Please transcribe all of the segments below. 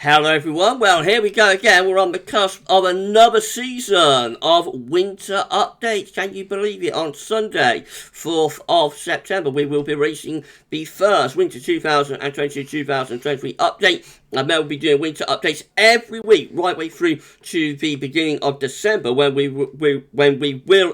Hello everyone, well here we go again, we're on the cusp of another season of winter updates. Can you believe it? On Sunday, 4th of September, we will be releasing the first winter 2022-2023 update. And then we'll be doing winter updates every week, right way through to the beginning of December, when we will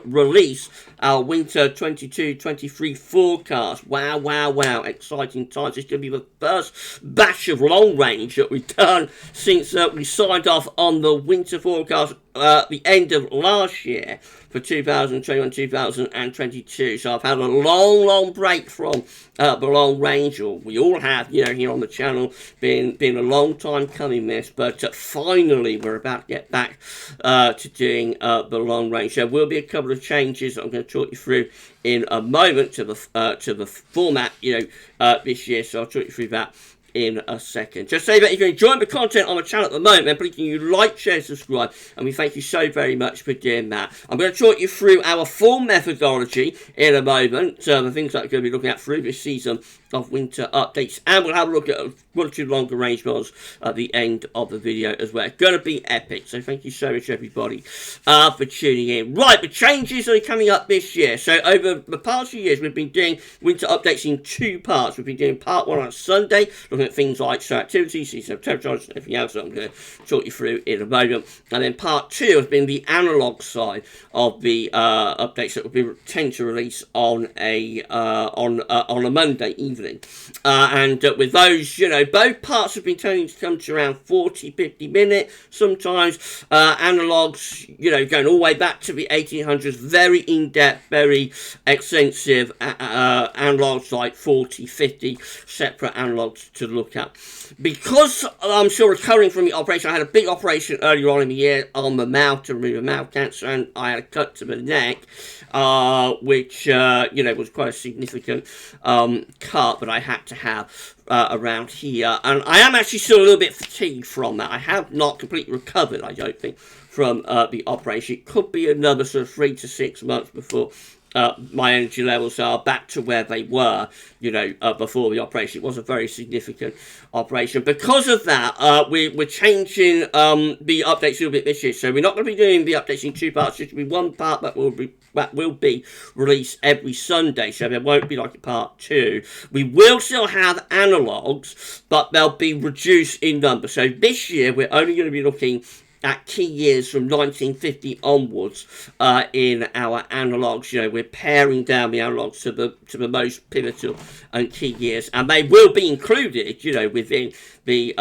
release our winter 22-23 forecast. Wow, exciting times. It's going to be the first batch of long range that we've done since we signed off on the winter forecast at the end of last year for 2021-2022. So I've had a long break from the long range, or we all have, here on the channel. Been a long time coming, this, but finally we're about to get back to doing the long range. There will be a couple of changes I'm going to talk you through in a moment to the format, this year. So I'll talk you through that in a second. Just say that if you're enjoying the content on the channel at the moment, then please can you like, share, subscribe, and we thank you so very much for doing that. I'm going to talk you through our full methodology in a moment, the things that we're going to be looking at through this season of winter updates, and we'll have a look at one or two longer range models at the end of the video as well. It's going to be epic, so thank you so much everybody for tuning in. Right, the changes are coming up this year. So over the past few years we've been doing winter updates in two parts. We've been doing part one on Sunday, looking at things like show activity, season of temperatures, and everything else that I'm going to talk you through in a moment. And then part two has been the analog side of the updates that will be tend to release on a Monday evening. And with those, both parts have been tending to come to around 40-50 minutes. Sometimes analogs, going all the way back to the 1800s, very in-depth, very extensive analogs, like 40-50 separate analogs to look at. Because I'm still recovering from the operation, I had a big operation earlier on in the year on the mouth to remove a mouth cancer, and I had a cut to the neck, which was quite a significant cut that I had to have around here, and I am actually still a little bit fatigued from that. I have not completely recovered, I don't think, from the operation. It could be another sort of 3 to 6 months before my energy levels are back to where they were, before the operation. It was a very significant operation. Because of that, we're changing the updates a little bit this year. So we're not going to be doing the updates in two parts. It's going to be one part that will be released every Sunday. So there won't be like a part two. We will still have analogs, but they'll be reduced in number. So this year, we're only going to be looking at key years from 1950 onwards in our analogs. We're paring down the analogs to the most pivotal and key years, and they will be included, within the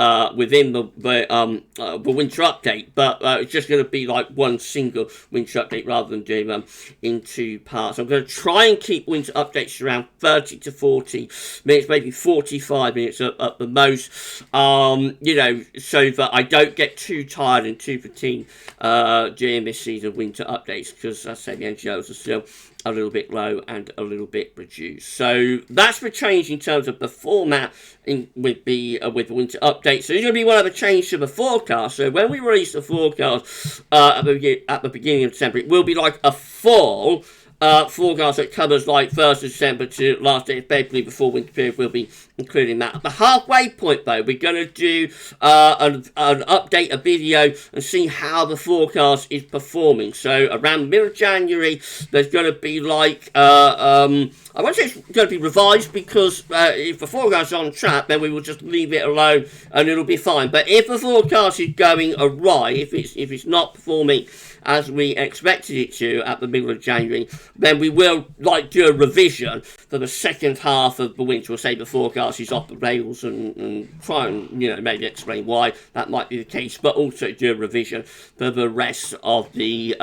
winter update. But it's just going to be like one single winter update rather than doing them in two parts. I'm going to try and keep winter updates around 30 to 40 minutes, maybe 45 minutes at the most. So that I don't get too tired and too fatigued during this season of winter updates, because as I say, the energy levels are still a little bit low and a little bit reduced. So that's the change in terms of the format with the winter update. So there's going to be one other change to the forecast. So when we release the forecast at the beginning of December, it will be like a full forecast that covers like 1st of December to last day of February before winter period. Will be including that. At the halfway point, though, we're going to do an update, a video, and see how the forecast is performing. So around middle of January, there's going to be like I won't say it's going to be revised, because if the forecast is on track, then we will just leave it alone and it'll be fine. But if the forecast is going awry, if it's not performing as we expected it to at the middle of January, then we will do a revision for the second half of the winter. We'll say the forecast is off the rails and try and maybe explain why that might be the case, but also do a revision for the rest of the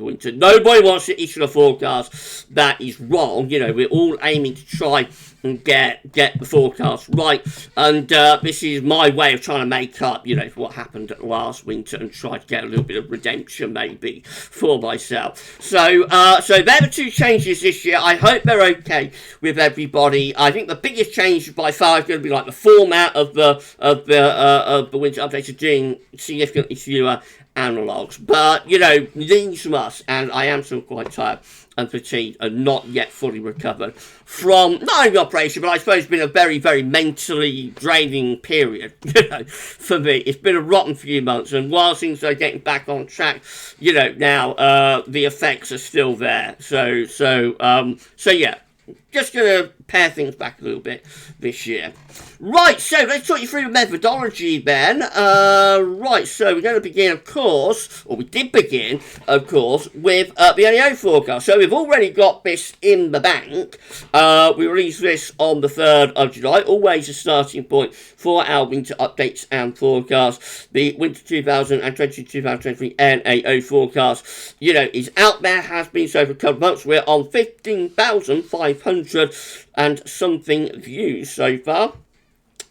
winter. Nobody wants to issue a forecast that is wrong. We're all aiming to try and get the forecast right, and this is my way of trying to make up for what happened last winter and try to get a little bit of redemption maybe for myself. So there are two changes this year. I hope they're okay with everybody. I think the biggest change by far is going to be like the format of the winter updates, are doing significantly fewer analogs. But, needs must, and I am still quite tired and fatigued and not yet fully recovered from not only operation, but I suppose it's been a very, very mentally draining period, for me. It's been a rotten few months, and while things are getting back on track, now the effects are still there. So yeah, just going to pare things back a little bit this year. Right, so let's talk you through the methodology then. Right, so we're going to begin, of course, or we did begin, of course, with the NEO forecast. So we've already got this in the bank. We released this on the 3rd of July, always a starting point for our winter updates and forecasts. The winter 2022-2023 NAO forecast, is out there, has been so for a couple of months. We're on 15,500 and something views so far.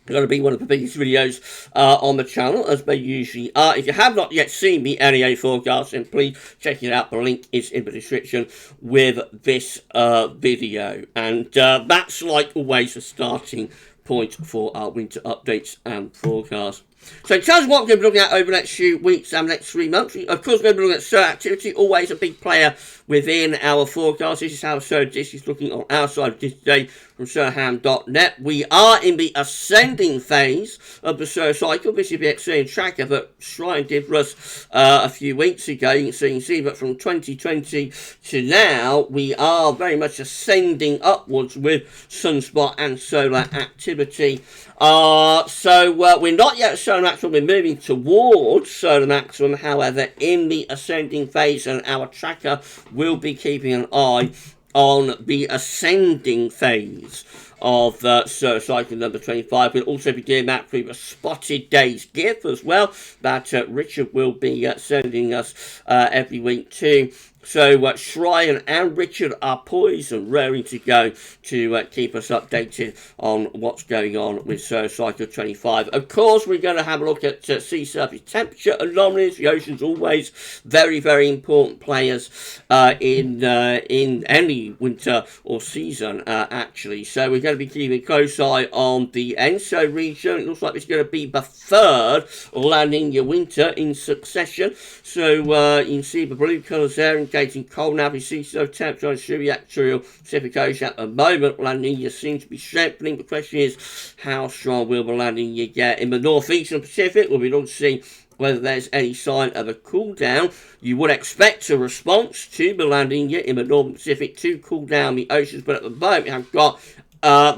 Going to be one of the biggest videos on the channel, as they usually are. If you have not yet seen the NEO forecast, then please check it out. The link is in the description with this video. And that's like always a starting point for our winter updates and forecasts. So in terms of what we're going to be looking at over the next few weeks and the next 3 months, of course we're going to be looking at SERT activity, always a big player within our forecast. This is how SERT dish is looking on our side of this today from SERHAM.net. We are in the ascending phase of the SERT cycle. This is the extreme tracker that Shrine did for us a few weeks ago. You can see that from 2020 to now, we are very much ascending upwards with sunspot and solar activity. So we're not yet at solar maximum, we're moving towards solar maximum, however, in the ascending phase, and our tracker will be keeping an eye on the ascending phase of solar cycle number 25. We'll also be doing that through the spotted days GIF as well, that Richard will be sending us every week too. So Shrine and Richard are poised and raring to go to keep us updated on what's going on with Solar Cycle 25. Of course, we're going to have a look at sea surface temperature anomalies. The ocean's always very, very important players in any winter or season, actually. So we're going to be keeping a close eye on the ENSO region. It looks like it's going to be the 3rd La Nina winter in succession. So you can see the blue colours there indicating cold average sea surface temperature on the equatorial Pacific Ocean. At the moment, La Nina seems to be strengthening. The question is, how strong will the La Nina get? In the northeastern Pacific, we'll be looking to see whether there's any sign of a cool down. You would expect a response to the La Nina in the northern Pacific to cool down the oceans, but at the moment we have got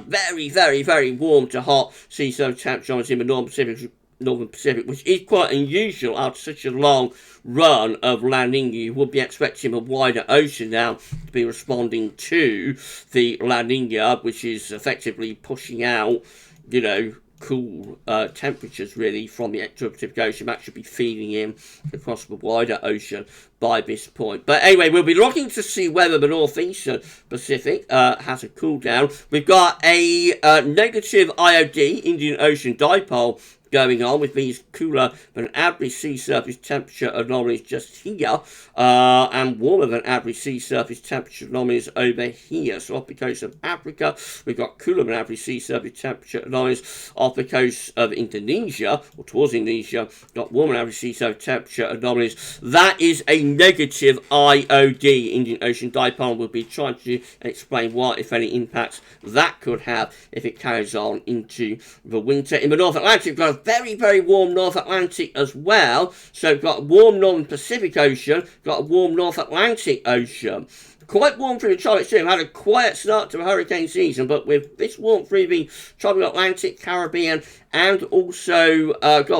very, very, very warm to hot sea surface temperatures in the northern Pacific, which is quite unusual after such a long run of La Nina. You would be expecting a wider ocean now to be responding to the La Nina, which is effectively pushing out, cool temperatures really from the equatorial Pacific Ocean. That should be feeding in across the wider ocean by this point. But anyway, we'll be looking to see whether the northeastern Pacific has a cool down. We've got a negative IOD, Indian Ocean dipole, going on with these cooler than average sea surface temperature anomalies just here, and warmer than average sea surface temperature anomalies over here. So off the coast of Africa, we've got cooler than average sea surface temperature anomalies. Off the coast of Indonesia, or towards Indonesia, got warmer than average sea surface temperature anomalies. That is a negative IOD, Indian Ocean dipole. We'll be trying to explain what, if any, impacts that could have if it carries on into the winter. In the North Atlantic, we've got a very, very warm North Atlantic as well. So we've got a warm Northern Pacific Ocean, got a warm North Atlantic Ocean. Quite warm through the tropics too. We've had a quiet start to the hurricane season, but with this warmth through the tropical Atlantic, Caribbean, and also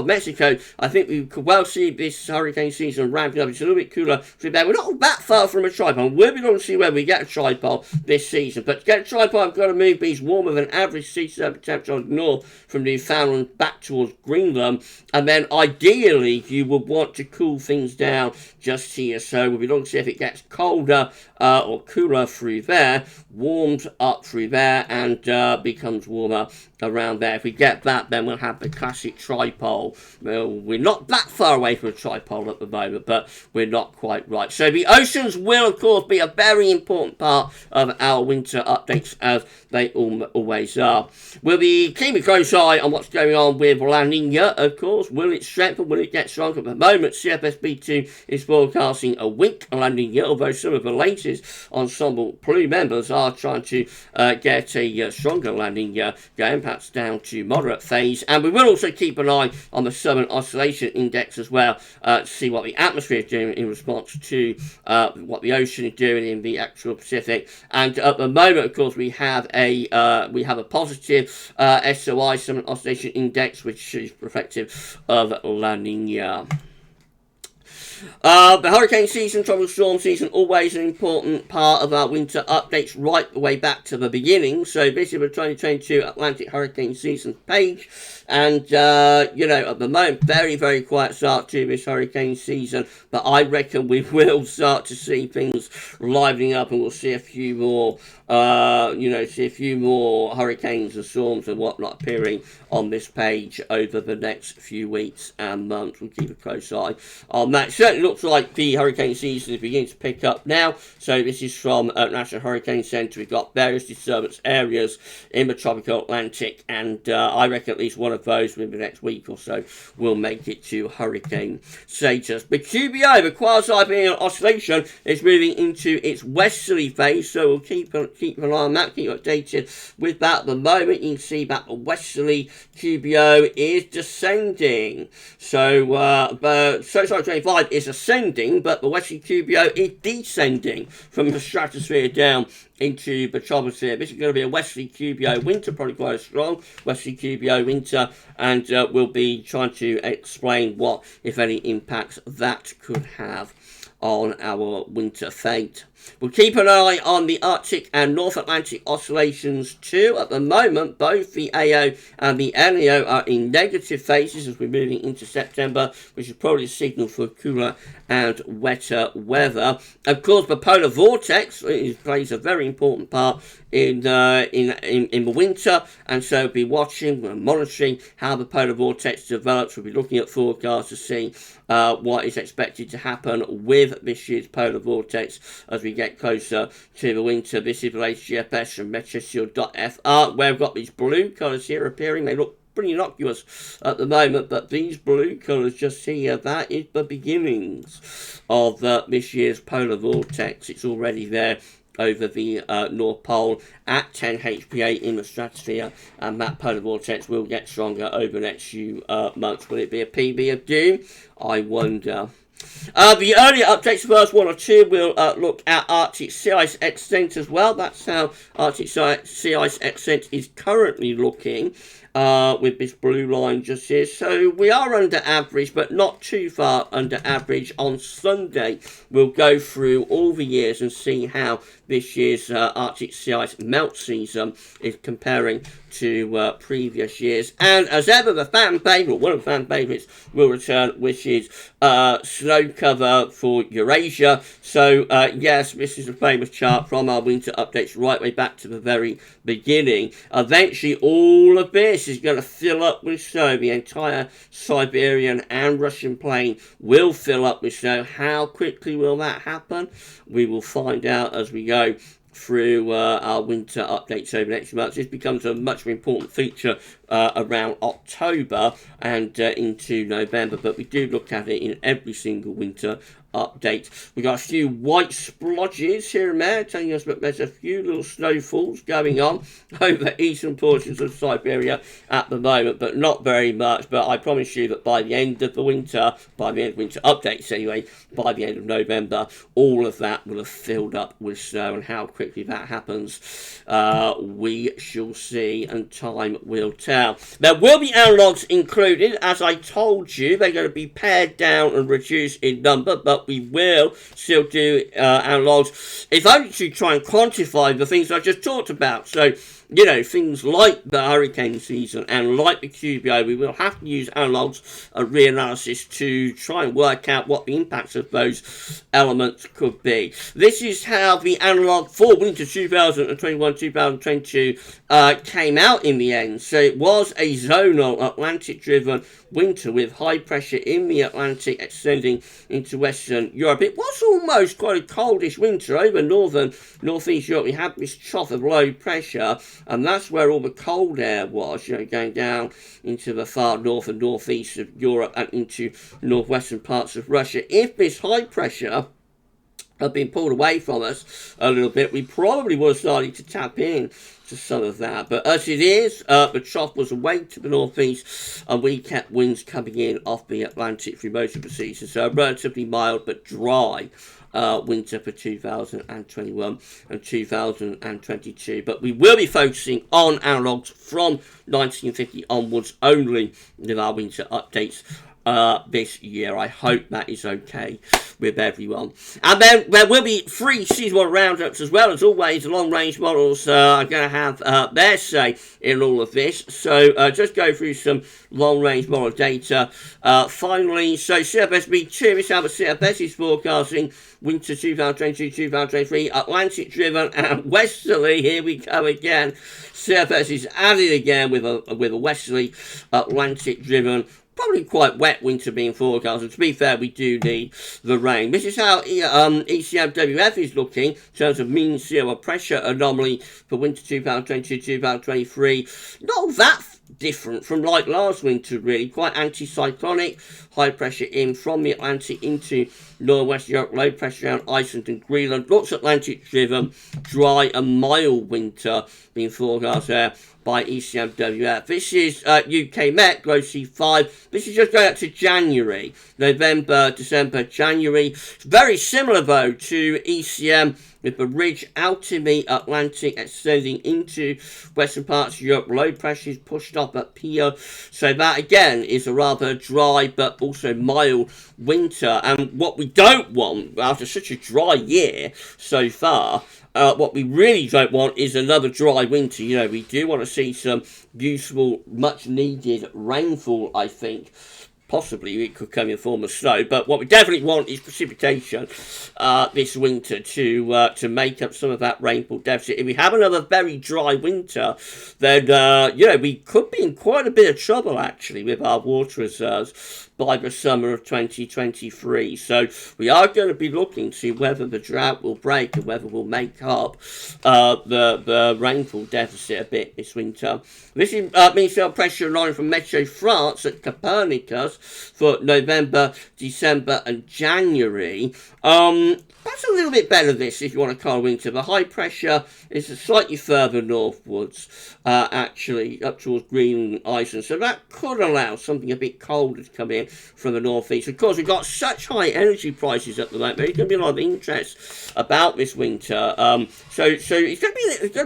Mexico, I think we could well see this hurricane season ramping up. It's a little bit cooler through there. We're not that far from a tripod. We'll be looking to see whether we get a tripod this season. But to get a tripod, I've got to move these warmer than average sea surface temperature on the north from Newfoundland back towards Greenland. And then ideally, you would want to cool things down just here. So we'll be looking to see if it gets colder or cooler through there, warmed up through there, and becomes warmer around there. If we get that, then we'll have the classic tripole. Well, we're not that far away from a tripole at the moment, but we're not quite right. So the oceans will, of course, be a very important part of our winter updates, as they always are. We'll be keeping a close eye on what's going on with La Nina, of course. Will it strengthen? Will it get stronger? At the moment, CFSB2 is forecasting a weak La Nina, although some of the latest ensemble crew members are trying to get a stronger landing going, perhaps down to moderate phase. And we will also keep an eye on the Southern Oscillation Index as well to see what the atmosphere is doing in response to what the ocean is doing in the actual Pacific. And at the moment, of course, we have a positive SOI, Southern Oscillation Index, which is reflective of La Nina. The hurricane season, tropical storm season, always an important part of our winter updates right the way back to the beginning. So this is the 2022 Atlantic hurricane season page. And, at the moment, very, very quiet start to this hurricane season. But I reckon we will start to see things livening up, and we'll see a few more, hurricanes and storms and whatnot appearing on this page over the next few weeks and months. We'll keep a close eye on that. It certainly looks like the hurricane season is beginning to pick up now. So this is from National Hurricane Center. We've got various disturbance areas in the tropical Atlantic, and I reckon at least one of those within the next week or so will make it to hurricane status. The QBO, the quasi-binary oscillation, is moving into its westerly phase, so we'll keep an eye on that, keep updated with that. At the moment, you can see that the westerly QBO is descending. So the 25 is ascending, but the westerly QBO is descending from the stratosphere down into the troposphere. This is going to be a westerly QBO winter, probably quite a strong westerly QBO winter, and we'll be trying to explain what, if any, impacts that could have on our winter fate. We'll keep an eye on the Arctic and North Atlantic oscillations too. At the moment, both the AO and the LEO are in negative phases as we're moving into September, which is probably a signal for cooler and wetter weather. Of course, the polar vortex plays a very important part in the winter, and so we'll be watching and monitoring how the polar vortex develops. We'll be looking at forecasts to see what is expected to happen with this year's polar vortex as we get closer to the winter. This is the latest GFS from meteoshield.fr, where we've got these blue colours here appearing. They look pretty innocuous at the moment, but these blue colours just here, that is the beginnings of this year's polar vortex. It's already there over the North Pole at 10 HPA in the stratosphere, and that polar vortex will get stronger over the next few months. Will it be a PB of doom? I wonder. The earlier updates, the first one or two, will look at Arctic sea ice extent as well. That's how Arctic sea ice extent is currently looking with this blue line just here. So we are under average, but not too far under average. On Sunday, we'll go through all the years and see how this year's Arctic sea ice melt season is comparing to previous years. And as ever, the fan favourite, one of the fan favourites, will return, which is snow cover for Eurasia. So yes, this is a famous chart from our winter updates right way back to the very beginning. Eventually, all of this is going to fill up with snow. The entire Siberian and Russian plain will fill up with snow. How quickly will that happen? We will find out as we go through our winter updates over the next months. This becomes a much more important feature around October and into November, but we do look at it in every single winter update. We got a few white splodges here and there telling us that there's a few little snowfalls going on over eastern portions of Siberia at the moment, but not very much. But I promise you that by the end of the winter, by the end of winter updates anyway, by the end of November, all of that will have filled up with snow, and how quickly that happens we shall see, and time will tell. There will be analogues included. As I told you, they're going to be pared down and reduced in number, but we will still do analogues, if only to try and quantify the things I just talked about. So, things like the hurricane season and like the QBO, we will have to use analogues, a reanalysis, to try and work out what the impacts of those elements could be. This is how the analogue for winter 2021-2022 came out in the end. So it was a zonal Atlantic-driven winter with high pressure in the Atlantic extending into Western Europe. It was almost quite a coldish winter over northeast Europe. We had this trough of low pressure, and that's where all the cold air was, going down into the far north and northeast of Europe and into northwestern parts of Russia. If this high pressure have been pulled away from us a little bit, we probably would have started to tap in to some of that. But as it is, the trough was away to the northeast, and we kept winds coming in off the Atlantic through most of the season. So a relatively mild but dry winter for 2021 and 2022. But we will be focusing on analogues from 1950 onwards only with our winter updates this year. I hope that is okay with everyone. And then there will be 3 seasonal roundups as well. As always, the long range models are going to have their say in all of this. So just go through some long range model data. Finally, so CFSB2, this is how the CFS is forecasting winter 2022-2023, Atlantic driven and westerly. Here we go again. CFS is added again with a westerly Atlantic driven, probably quite wet winter being forecast. And to be fair, we do need the rain. This is how ECMWF is looking in terms of mean sea level pressure anomaly for winter 2022-2023. Not that different from like last winter, really. Quite anticyclonic, high pressure in from the Atlantic into northwest Europe, low pressure around Iceland and Greenland. Lots of Atlantic driven, dry and mild winter being forecast there by ECMWF. This is UK Met, Glow C5. This is just going up to January, November, December, January. Very similar though to ECM, with the ridge out in the Atlantic extending into western parts of Europe. Low pressure is pushed up at Pio. So that again is a rather dry but also mild winter. And what we don't want after such a dry year so far, what we really don't want is another dry winter. You know, we do want to see some useful, much needed rainfall, I think. Possibly it could come in the form of snow, but what we definitely want is precipitation this winter to make up some of that rainfall deficit. If we have another very dry winter, then we could be in quite a bit of trouble actually with our water reserves by the summer of 2023. So we are going to be looking to see whether the drought will break and whether we'll make up the rainfall deficit a bit this winter. This is mean sea level pressure line from Meteo France at Copernicus for November, December and January. That's a little bit better, this, if you want to call winter. The high pressure is slightly further northwards, actually, up towards Greenland and Iceland. So that could allow something a bit colder to come in from the northeast. Of course, we've got such high energy prices at the moment. There's going to be a lot of interest about this winter. So it's going to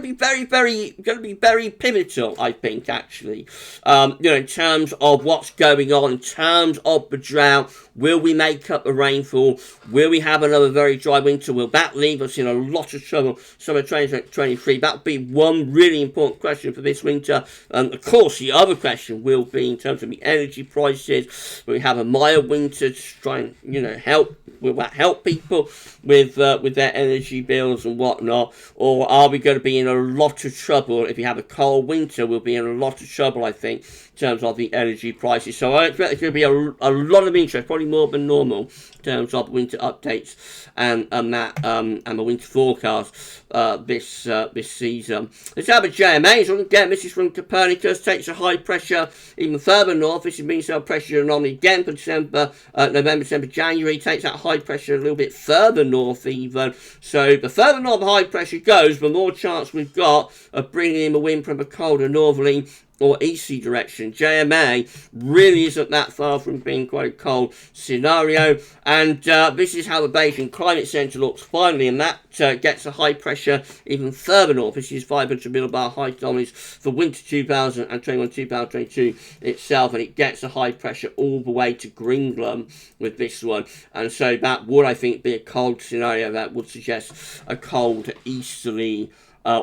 be very pivotal, I think, actually. In terms of what's going on, in terms of the drought. Will we make up the rainfall? Will we have another very dry winter? Will that leave us in a lot of trouble summer 2023? That would be one really important question for this winter. And of course, the other question will be in terms of the energy prices. Will we have a mild winter to try and help? Will that help people with their energy bills and whatnot? Or are we going to be in a lot of trouble if we have a cold winter? We'll be in a lot of trouble, I think, in terms of the energy prices. So I expect there's going to be a lot of interest, probably more than normal, in terms of winter updates and the winter forecast this season. Let's have a JMA. So again, this is from Copernicus. Takes a high pressure even further north. This is mean sea level pressure anomaly again for December, November, December, January. Takes that high pressure a little bit further north even. So the further north the high pressure goes, the more chance we've got of bringing in the wind from a colder northerly or easterly direction. JMA really isn't that far from being quite a cold scenario, and this is how the Beijing Climate Centre looks finally, and that gets a high pressure even further north. This is 500 millibar high anomalies for winter 2021-2022 itself, and it gets a high pressure all the way to Greenland with this one, and so that would, I think, be a cold scenario that would suggest a cold easterly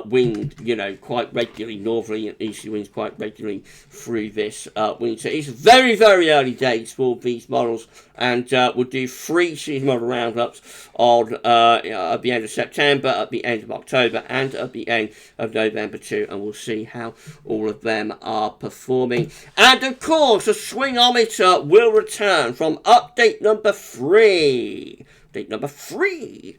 wind, quite regularly, northerly and easterly winds quite regularly through this winter. It's very, very early days for these models, and we'll do 3 season model roundups on at the end of September, at the end of October, and at the end of November too, and we'll see how all of them are performing. And of course, the swingometer will return from update number 3. Update number 3.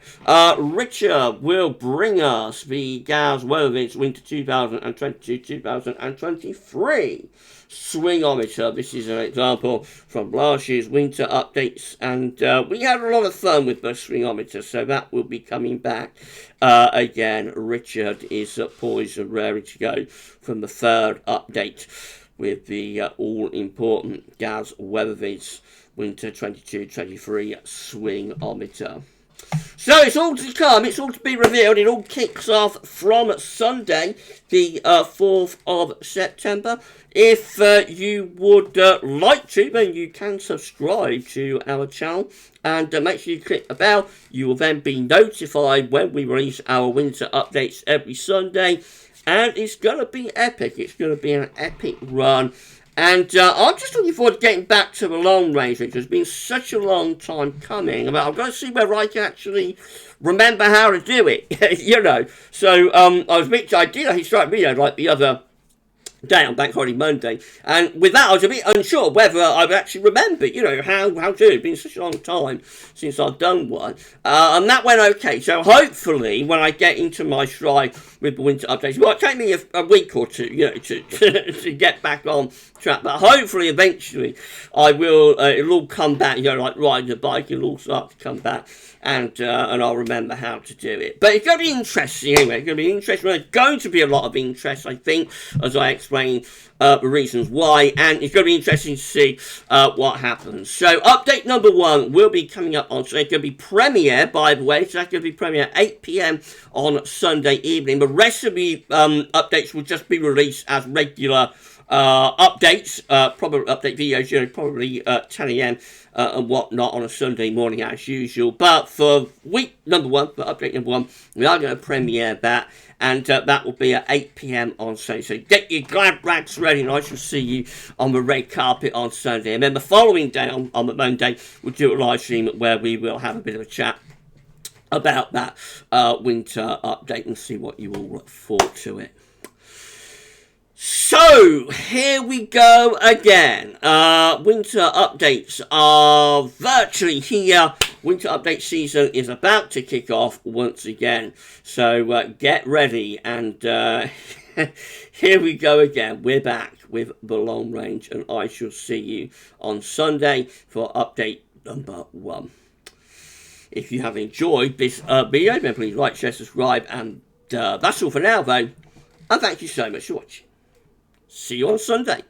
Richard will bring us the GavsWeatherVids Winter 2022-2023 swingometer. This is an example from last year's winter updates, and we had a lot of fun with the swingometer, so that will be coming back again. Richard is poised and raring to go from the 3rd update with the all-important GavsWeatherVids Winter 22-23 swingometer. So it's all to come, it's all to be revealed. It all kicks off from Sunday, the 4th of September. If you would like to, then you can subscribe to our channel and make sure you click the bell. You will then be notified when we release our winter updates every Sunday. And it's going to be epic. It's going to be an epic run. And I'm just looking forward to getting back to the long range, which has been such a long time coming. But I've got to see whether I can actually remember how to do it, you know. So I was a bit, I did actually start video like the other day on Bank Holiday Monday, and with that I was a bit unsure whether I would actually remember, you know, how to do it. It's been such a long time since I've done one, and that went okay. So hopefully when I get into my stride with the winter updates, well, it'll take me a week or two, you know, to get back on track, but hopefully eventually I will, it'll all come back, you know, like riding a bike, it'll all start to come back, and I'll remember how to do it. But it's going to be interesting anyway. It's going to be interesting. There's going to be a lot of interest, I think, as I explain the reasons why, and it's going to be interesting to see what happens. So update number 1 will be coming up on Sunday. It's going to be premiere, by the way, so that's going to be premiere at 8 p.m. on Sunday evening. The rest of the updates will just be released as regular updates, probably update videos, you know, probably 10 a.m. And whatnot on a Sunday morning as usual. But for week number 1, for update number 1, we are going to premiere that, and that will be at 8 p.m. on Sunday. So get your glad rags ready, and I shall see you on the red carpet on Sunday. And then the following day, on the Monday, we'll do a live stream where we will have a bit of a chat about that winter update and see what you all thought to it. So, here we go again. Winter updates are virtually here. Winter update season is about to kick off once again. So, get ready. And here we go again. We're back with the long range. And I shall see you on Sunday for update number 1. If you have enjoyed this video, then please like, share, subscribe. And that's all for now, though. And thank you so much for watching. See you on Sunday.